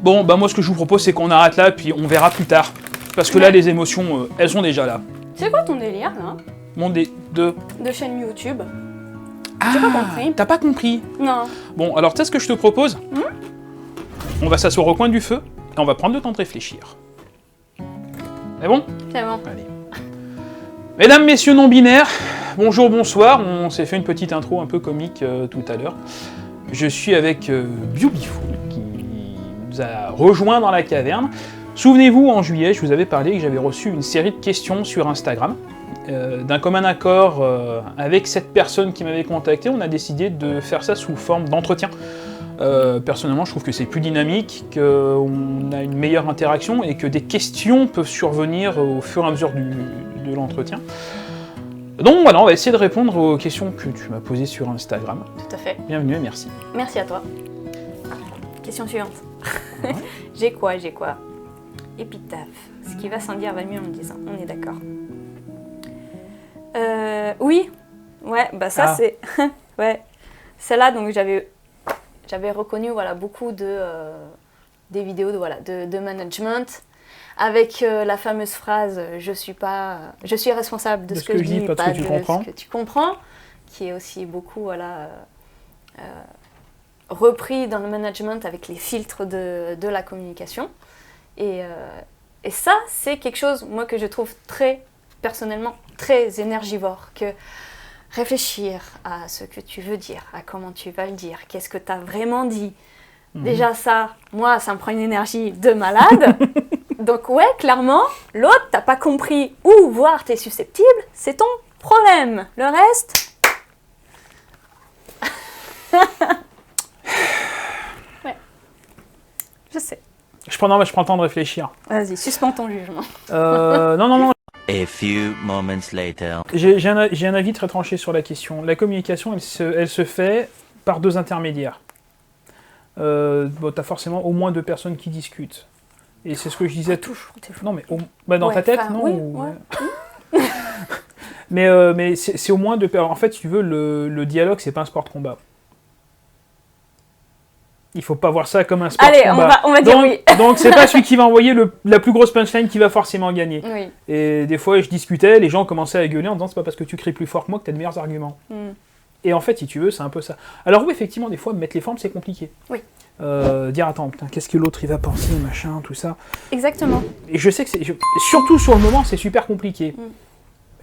Bon, bah moi ce que je vous propose c'est qu'on arrête là, puis on verra plus tard. Parce que là, les émotions, elles sont déjà là. C'est quoi ton délire, là? De chaîne YouTube. Ah, j'ai pas compris. T'as pas compris? Non. Bon, alors tu sais ce que je te propose? On va s'asseoir au coin du feu, et on va prendre le temps de réfléchir. C'est bon? C'est bon. Allez. Mesdames, messieurs non-binaires, bonjour, bonsoir. On s'est fait une petite intro un peu comique tout à l'heure. Je suis avec Beautiful, qui nous a rejoint dans la caverne. Souvenez-vous, en juillet, je vous avais parlé que j'avais reçu une série de questions sur Instagram. D'un commun accord avec cette personne qui m'avait contacté, on a décidé de faire ça sous forme d'entretien. Personnellement, je trouve que c'est plus dynamique, qu'on a une meilleure interaction et que des questions peuvent survenir au fur et à mesure de l'entretien. Donc voilà, on va essayer de répondre aux questions que tu m'as posées sur Instagram. Tout à fait. Bienvenue et merci. Merci à toi. Question suivante. Ouais. J'ai quoi? Épitaphe. Ce qui va sans dire va mieux en le disant. On est d'accord. Oui. Ouais, bah ça c'est... ouais. Celle-là, donc j'avais reconnu voilà, beaucoup des vidéos de management avec la fameuse phrase « je suis responsable de ce que je dis, pas de ce que tu comprends », qui est aussi beaucoup repris dans le management avec les filtres de la communication. Et ça, c'est quelque chose, moi, que je trouve personnellement, très énergivore, que réfléchir à ce que tu veux dire, à comment tu vas le dire, qu'est-ce que tu as vraiment dit. Déjà ça, moi, ça me prend une énergie de malade. Donc ouais, clairement, l'autre, t'as pas compris ou voire t'es susceptible, c'est ton problème. Le reste... ouais, je sais. Je prends le temps de réfléchir. Vas-y, suspends ton jugement. Non. A few moments later. J'ai un avis très tranché sur la question. La communication, elle se fait par deux intermédiaires. T'as forcément au moins deux personnes qui discutent. Et c'est ce que je disais... toujours. Non, mais dans ta tête, non? Oui, ouais. Mais c'est au moins deux personnes. En fait, si tu veux, le dialogue, c'est pas un sport de combat. Il faut pas voir ça comme un sport de combat. Allez, on va dire oui. Donc c'est pas celui qui va envoyer la plus grosse punchline qui va forcément gagner. Oui. Et des fois, je discutais, les gens commençaient à gueuler en disant c'est pas parce que tu cries plus fort que moi que t'as de meilleurs arguments. Et en fait, si tu veux, c'est un peu ça. Alors oui, effectivement, des fois, mettre les formes, c'est compliqué. Oui. Dire attends, putain, qu'est-ce que l'autre il va penser, machin, tout ça. Exactement. Et je sais que surtout sur le moment, c'est super compliqué.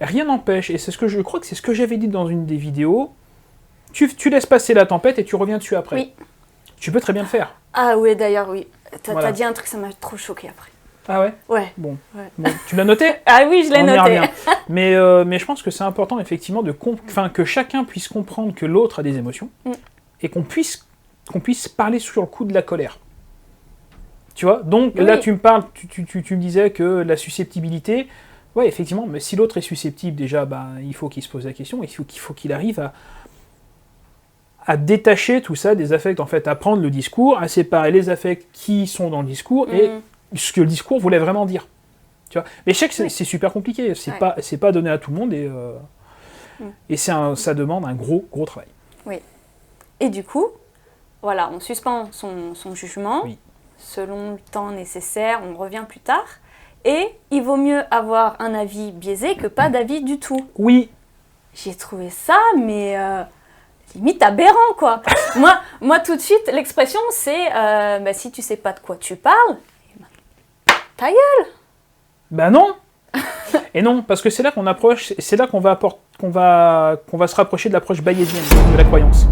Rien n'empêche, et c'est ce que je crois que c'est ce que j'avais dit dans une des vidéos. Tu laisses passer la tempête et tu reviens dessus après. Oui. Tu peux très bien le faire. Ah oui, d'ailleurs, oui. Voilà. T'as dit un truc, ça m'a trop choqué après. Ah ouais? Ouais. Bon. Ouais. Bon. Tu l'as noté? Ah oui, je l'ai On y noté. revient. Mais je pense que c'est important, effectivement, que chacun puisse comprendre que l'autre a des émotions et qu'on puisse parler sur le coup de la colère. Tu vois? Donc là, tu me parles, tu me disais que la susceptibilité, ouais, effectivement, mais si l'autre est susceptible, déjà, il faut qu'il se pose la question, il faut qu'il arrive à détacher tout ça des affects, en fait, à prendre le discours, à séparer les affects qui sont dans le discours et ce que le discours voulait vraiment dire. Tu vois? Mais je sais que c'est super compliqué, c'est pas donné à tout le monde et ça demande un gros travail. Oui. Et du coup, voilà, on suspend son jugement, selon le temps nécessaire, on revient plus tard, et il vaut mieux avoir un avis biaisé que pas d'avis du tout. Oui. J'ai trouvé ça, mais limite aberrant, quoi. moi, tout de suite, l'expression, c'est si tu sais pas de quoi tu parles, ta gueule. Ben non. Et non, parce que c'est là qu'on approche, c'est là qu'on va se rapprocher de l'approche bayésienne de la croyance.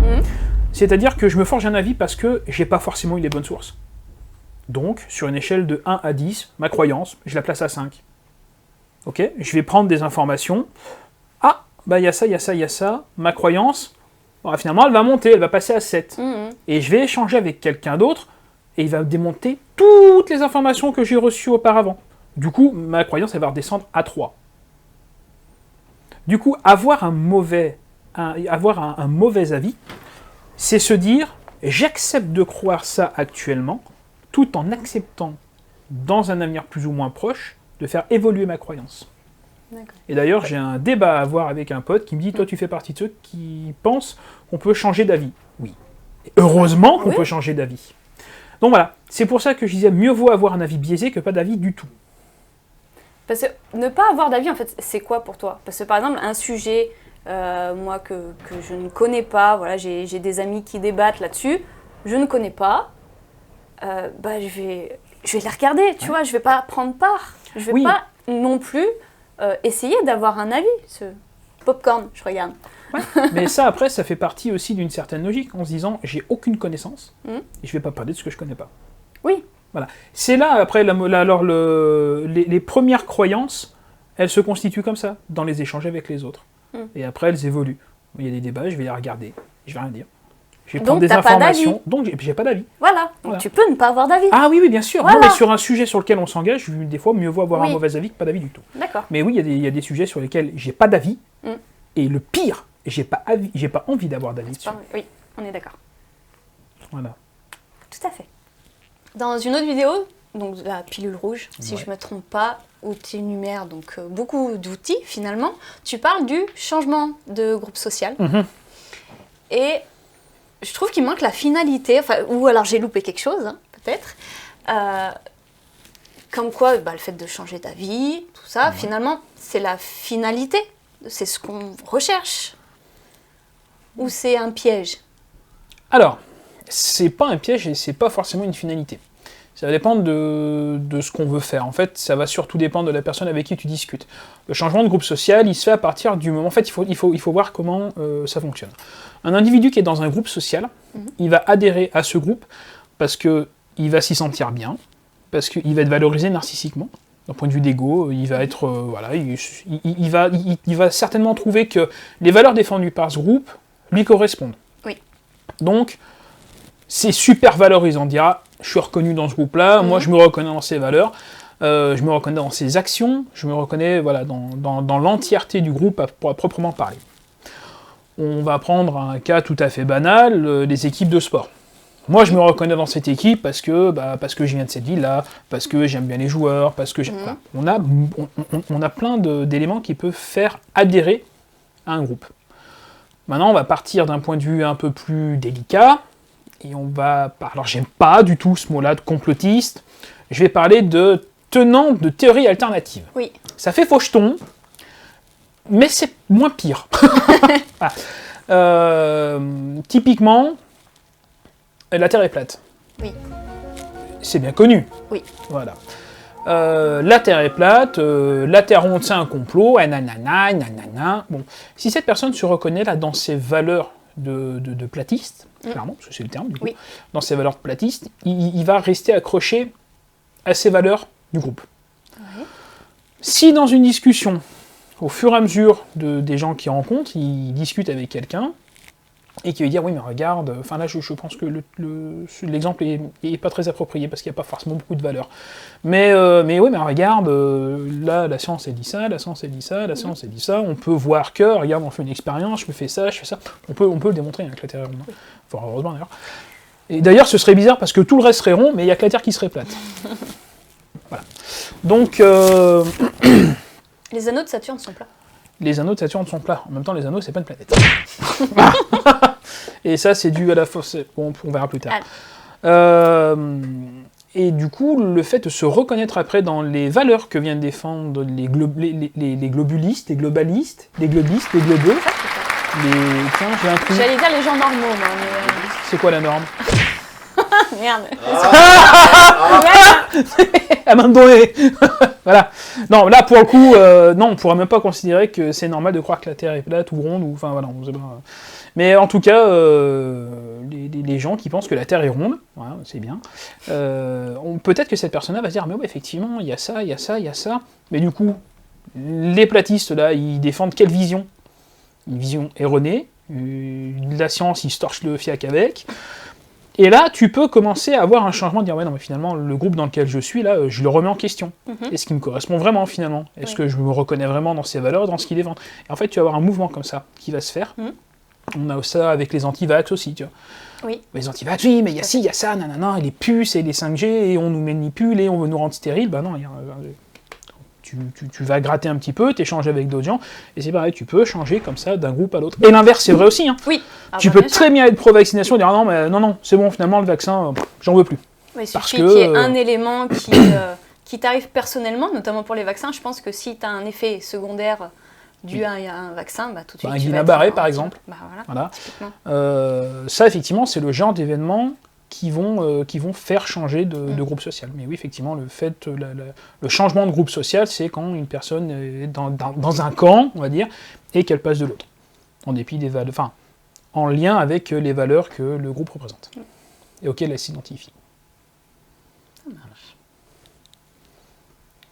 C'est-à-dire que je me forge un avis parce que j'ai pas forcément eu les bonnes sources. Donc, sur une échelle de 1 à 10, ma croyance, je la place à 5. Ok? Je vais prendre des informations. Ah, il y a ça. Ma croyance, finalement, elle va monter, elle va passer à 7. Et je vais échanger avec quelqu'un d'autre, et il va démonter toutes les informations que j'ai reçues auparavant. Du coup, ma croyance, elle va redescendre à 3. Du coup, avoir un mauvais avis, c'est se dire, j'accepte de croire ça actuellement, tout en acceptant, dans un avenir plus ou moins proche, de faire évoluer ma croyance. Et d'ailleurs, j'ai un débat à avoir avec un pote qui me dit, toi, tu fais partie de ceux qui pensent qu'on peut changer d'avis. Oui. Et heureusement qu'on peut changer d'avis. Donc voilà, c'est pour ça que je disais mieux vaut avoir un avis biaisé que pas d'avis du tout. Parce que ne pas avoir d'avis, en fait, c'est quoi pour toi? Parce que par exemple, un sujet, moi, que je ne connais pas, voilà, j'ai des amis qui débattent là-dessus, je ne connais pas, je vais les regarder, tu vois, je vais pas prendre part. Je vais pas non plus essayer d'avoir un avis. Ce popcorn, je regarde. Ouais. Mais ça, après, ça fait partie aussi d'une certaine logique, en se disant, j'ai aucune connaissance, et je vais pas parler de ce que je connais pas. Oui. Voilà. C'est là, après, les premières croyances, elles se constituent comme ça, dans les échanges avec les autres. Et après, elles évoluent. Il y a des débats, je vais les regarder, je vais rien dire. Je vais prendre des informations, donc j'ai pas d'avis. Voilà. Donc tu peux ne pas avoir d'avis. Ah oui, bien sûr. Voilà. Non, mais sur un sujet sur lequel on s'engage, des fois, mieux vaut avoir un mauvais avis que pas d'avis du tout. D'accord. Mais oui, il y a des sujets sur lesquels j'ai pas d'avis, et le pire, j'ai pas envie d'avoir d'avis dessus. Oui, on est d'accord. Voilà. Tout à fait. Dans une autre vidéo, donc la pilule rouge, si je ne me trompe pas, où tu énumères donc beaucoup d'outils finalement, tu parles du changement de groupe social. Et je trouve qu'il manque la finalité, ou alors j'ai loupé quelque chose, hein, peut-être. Comme quoi, le fait de changer d'avis, tout ça, finalement, c'est la finalité, c'est ce qu'on recherche. Ou c'est un piège? Alors, c'est pas un piège et c'est pas forcément une finalité. Ça va dépendre de ce qu'on veut faire. En fait, ça va surtout dépendre de la personne avec qui tu discutes. Le changement de groupe social, il se fait à partir du moment... En fait, il faut voir comment ça fonctionne. Un individu qui est dans un groupe social, il va adhérer à ce groupe parce qu'il va s'y sentir bien, parce qu'il va être valorisé narcissiquement. D'un point de vue d'ego, il va être... il va certainement trouver que les valeurs défendues par ce groupe lui correspondent. Oui. Donc, c'est super valorisant. On dira, je suis reconnu dans ce groupe-là, moi je me reconnais dans ses valeurs, je me reconnais dans ses actions, je me reconnais dans l'entièreté du groupe à proprement parler. On va prendre un cas tout à fait banal, les équipes de sport. Moi je me reconnais dans cette équipe parce que je viens de cette ville-là, parce que j'aime bien les joueurs, parce que j'aime... Voilà. On a plein d'éléments qui peuvent faire adhérer à un groupe. Maintenant on va partir d'un point de vue un peu plus délicat, et on va... Alors j'aime pas du tout ce mot-là de complotiste, je vais parler de tenant de théories alternatives. Oui. Ça fait faucheton, mais c'est moins pire. Typiquement, la Terre est plate. Oui. C'est bien connu. Oui. Voilà. La Terre est plate, la Terre ronde c'est un complot, nanana. Bon, si cette personne se reconnaît là dans ses valeurs de platiste, clairement, parce que c'est le terme du coup, dans ses valeurs de platiste, il va rester accroché à ses valeurs du groupe. Oui. Si dans une discussion, au fur et à mesure des gens qu'il rencontre, il discute avec quelqu'un, et qui va dire, oui mais regarde, enfin là je pense que l'exemple est pas très approprié, parce qu'il n'y a pas forcément beaucoup de valeur. Mais oui mais regarde, là la science elle dit ça, la science elle dit ça, la science elle dit ça, on peut voir que, regarde on fait une expérience, je fais ça, on peut le démontrer avec la Terre est ronde. Enfin heureusement d'ailleurs. Et d'ailleurs ce serait bizarre parce que tout le reste serait rond, mais il n'y a que la Terre qui serait plate. Voilà. Donc... Les anneaux de Saturne sont plats. Les anneaux de Saturne sont plats. En même temps, les anneaux, c'est pas une planète. Et ça, c'est dû à la force. Bon, on verra plus tard. Et du coup, le fait de se reconnaître après dans les valeurs que viennent défendre les globulistes, les globalistes, les globistes, les globeux. Tiens, j'ai un truc. J'allais dire les gens normaux, moi. Mais... C'est quoi la norme? Merde. À main donnée. Voilà. Non, là pour le coup, non, on pourrait même pas considérer que c'est normal de croire que la Terre est plate ou ronde, ou enfin voilà. Mais en tout cas, les gens qui pensent que la Terre est ronde, voilà, c'est bien. Peut-être que cette personne-là va se dire, mais ouais, effectivement, il y a ça, il y a ça, il y a ça. Mais du coup, les platistes là, ils défendent quelle vision? Une vision erronée. La science, ils se torchent le fiac avec. Et là, tu peux commencer à avoir un changement, de dire, ouais, non, mais finalement, le groupe dans lequel je suis, là, je le remets en question. Est-ce qu'il me correspond vraiment, finalement? Est-ce que je me reconnais vraiment dans ses valeurs, dans ce qu'il défend? Et en fait, tu vas avoir un mouvement comme ça, qui va se faire. On a ça avec les anti-vax aussi, tu vois. Oui. Les anti-vax, oui, mais il y a ci, il y a ça, nanana, et les puces, et les 5G, et on nous manipule, et on veut nous rendre stériles. Ben non, tu vas gratter un petit peu, t'échanges avec d'autres gens, et c'est pareil, tu peux changer comme ça d'un groupe à l'autre. Et l'inverse, c'est vrai aussi. Hein. Oui. Tu peux très bien être pro-vaccination et dire non, c'est bon, finalement, le vaccin, j'en veux plus. Oui, il Parce suffit que, qu'il y ait un élément qui t'arrive personnellement, notamment pour les vaccins. Je pense que si tu as un effet secondaire dû à un vaccin, bah, tout de suite un tu vas Guillain-Barré, être par exemple. Bah, voilà, Voilà. typiquement. Ça, effectivement, c'est le genre d'événements qui vont faire changer de groupe social. Mais oui, effectivement, le changement de groupe social, c'est quand une personne est dans un camp, on va dire, et qu'elle passe de l'autre. En dépit des valeurs, enfin, en lien avec les valeurs que le groupe représente et auxquelles elle s'identifie.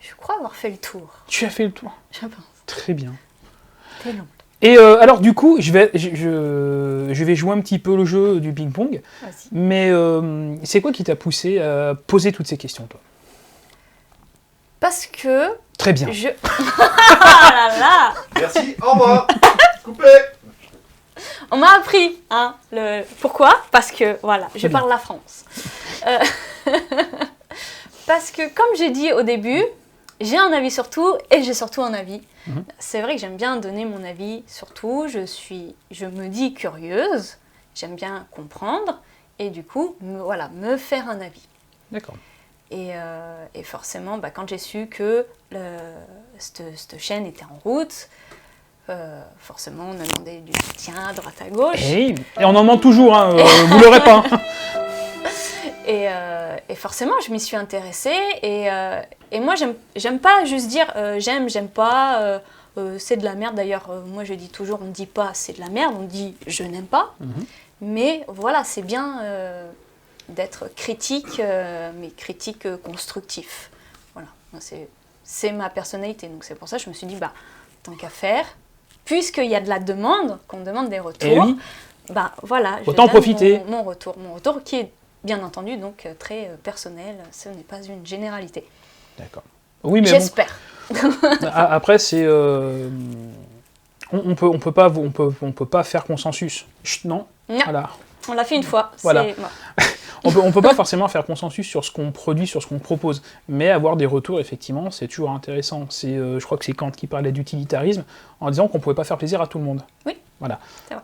Je crois avoir fait le tour. Tu as fait le tour. Je pense. Très bien. T'es long. Et alors, du coup, je vais jouer un petit peu le jeu du ping-pong. Vas-y. Mais c'est quoi qui t'a poussé à poser toutes ces questions, toi? Parce que Très bien. Ah là là. Merci, au revoir. Coupé. On m'a appris, hein, pourquoi? Parce que, voilà, je Très bien. parle la France. Parce que, comme j'ai dit au début, j'ai un avis sur tout et j'ai surtout un avis. Mhm. C'est vrai que j'aime bien donner mon avis sur tout, je me dis curieuse, j'aime bien comprendre et du coup, me faire un avis. D'accord. Et forcément, bah, quand j'ai su que cette chaîne était en route, forcément, on a demandé du soutien à droite à gauche. Et on en demande toujours, hein, vous l'aurez pas. Hein. Et forcément, je m'y suis intéressée. Et moi, j'aime pas juste dire j'aime pas, c'est de la merde. D'ailleurs, moi, je dis toujours, on ne dit pas c'est de la merde, on dit je n'aime pas. Mhm. Mais voilà, c'est bien d'être critique, mais critique constructif. Voilà, moi, c'est ma personnalité. Donc c'est pour ça que je me suis dit, bah, tant qu'à faire, puisqu'il y a de la demande, qu'on me demande des retours, Eh oui. bah voilà, je Autant donne profiter. mon retour qui est bien entendu donc très personnel, ce n'est pas une généralité. D'accord. Oui, mais J'espère. bon. Après, c'est on peut pas faire consensus. Chut, non. Non. Voilà. On l'a fait une fois, Voilà. c'est mort. On peut pas forcément faire consensus sur ce qu'on produit, sur ce qu'on propose, mais avoir des retours, effectivement, c'est toujours intéressant. C'est, je crois que c'est Kant qui parlait d'utilitarisme en disant qu'on pouvait pas faire plaisir à tout le monde. Oui. Voilà. C'est vrai.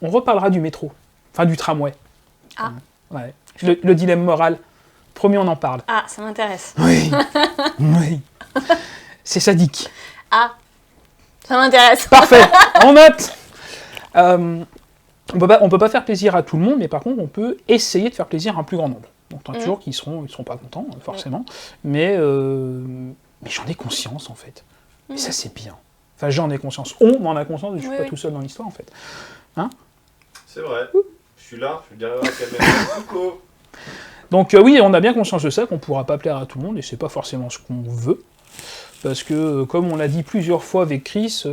On reparlera du métro, enfin du tramway. Ah. Ouais. Le dilemme moral. Promis, on en parle. Ah, ça m'intéresse. Oui. Oui. C'est sadique. Ah, ça m'intéresse. Parfait. On note. On peut pas faire plaisir à tout le monde, mais par contre, on peut essayer de faire plaisir à un plus grand nombre. Donc, il y en a toujours qui seront pas contents, forcément. Mais j'en ai conscience, en fait. Et ça, c'est bien. Enfin, j'en ai conscience. On en a conscience, je suis pas tout seul dans l'histoire, en fait. Hein? C'est vrai. Je suis là, je suis derrière la caméra. Coucou. Donc oui, on a bien conscience de ça, qu'on pourra pas plaire à tout le monde, et c'est pas forcément ce qu'on veut. Parce que, comme on l'a dit plusieurs fois avec Chris,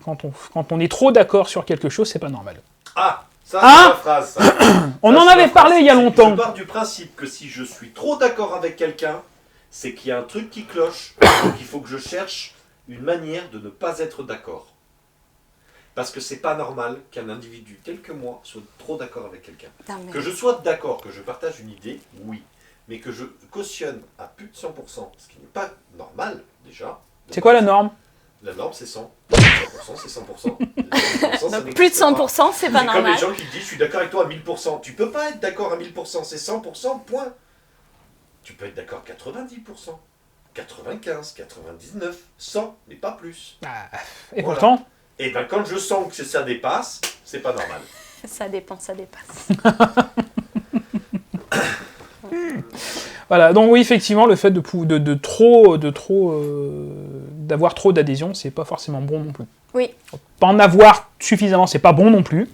quand on est trop d'accord sur quelque chose, c'est pas normal. Ah, ça Ah c'est la phrase. Ça. On Ça, en c'est avait la parlé phrase. il y a longtemps. Je pars du principe que si je suis trop d'accord avec quelqu'un, c'est qu'il y a un truc qui cloche, donc il faut que je cherche une manière de ne pas être d'accord. Parce que c'est pas normal qu'un individu tel que moi soit trop d'accord avec quelqu'un. Putain, mais- Que je sois d'accord, que je partage une idée, oui. Mais que je cautionne à plus de 100%, ce qui n'est pas normal, déjà. C'est quoi la norme? La norme, c'est 100. 100%, c'est 100%. 100%, ça Donc, plus de n'existe pas. 100%, c'est pas C'est comme normal. les gens qui disent je suis d'accord avec toi à 1000%. Tu peux pas être d'accord à 1000%, c'est 100%, point. Tu peux être d'accord à 90%, 95, 99, 100, mais pas plus. Et Voilà. pourtant, Et bien quand je sens que ça dépasse, c'est pas normal. Ça dépend, ça dépasse. voilà. Donc oui, effectivement, le fait d'avoir trop d'adhésion, c'est pas forcément bon non plus. Oui. Pas en avoir suffisamment, c'est pas bon non plus.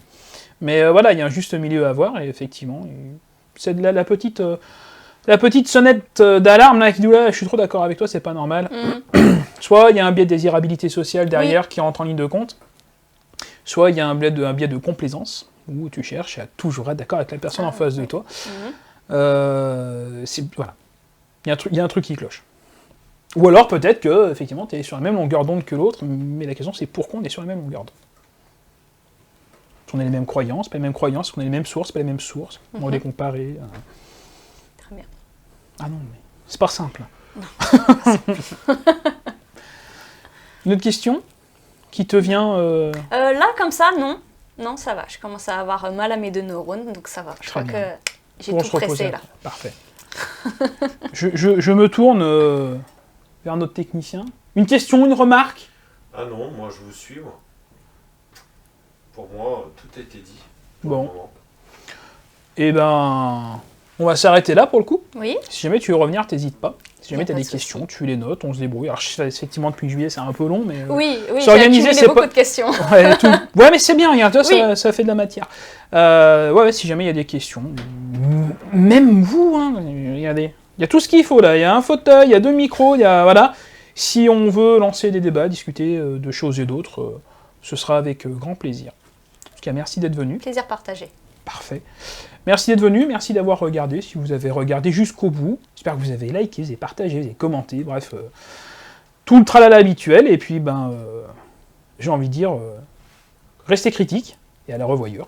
Mais voilà, il y a un juste milieu à avoir, et effectivement, c'est la petite sonnette d'alarme là qui dit là, je suis trop d'accord avec toi, c'est pas normal. Soit il y a un biais de désirabilité sociale derrière qui rentre en ligne de compte, soit il y a un biais de complaisance, où tu cherches à toujours être d'accord avec la personne en face de toi. Voilà. Il y a un truc qui cloche. Ou alors peut-être que effectivement tu es sur la même longueur d'onde que l'autre, mais la question c'est pourquoi on est sur la même longueur d'onde. On a les mêmes croyances, pas les mêmes croyances, on a les mêmes sources, pas les mêmes sources, on va les comparer. Très bien. Ah non, mais c'est pas simple. Une autre question qui te vient Là, comme ça, non. Non, ça va. Je commence à avoir mal à mes deux neurones, donc ça va. Je Très crois bien. que J'ai Pour tout se reposer pressé là. après. Parfait. je me tourne vers notre technicien. Une question, une remarque? Ah non, moi je vous suis, moi. Pour moi, tout a été dit. pour Bon. le moment. Eh ben, on va s'arrêter là pour le coup. Oui, Si jamais tu veux revenir, t'hésites pas. Si jamais Y a tu as pas des de souci. questions, tu les notes, on se débrouille. Alors, effectivement, depuis juillet, c'est un peu long, mais. oui, j'ai s'organiser, accumulé c'est beaucoup pas- de questions. Ouais, ouais, mais c'est bien, regarde, toi, Oui. ça fait de la matière. Ouais, si jamais il y a des questions, même vous, hein, regardez, il y a tout ce qu'il faut là. Il y a un fauteuil, il y a 2 micros, il y a. Voilà. Si on veut lancer des débats, discuter de choses et d'autres, ce sera avec grand plaisir. En tout cas, merci d'être venu. Plaisir partagé. Parfait. Merci d'être venu, merci d'avoir regardé, si vous avez regardé jusqu'au bout. J'espère que vous avez liké, vous avez partagé, vous avez commenté, bref, tout le tralala habituel. Et puis, j'ai envie de dire, restez critiques et à la revoyure.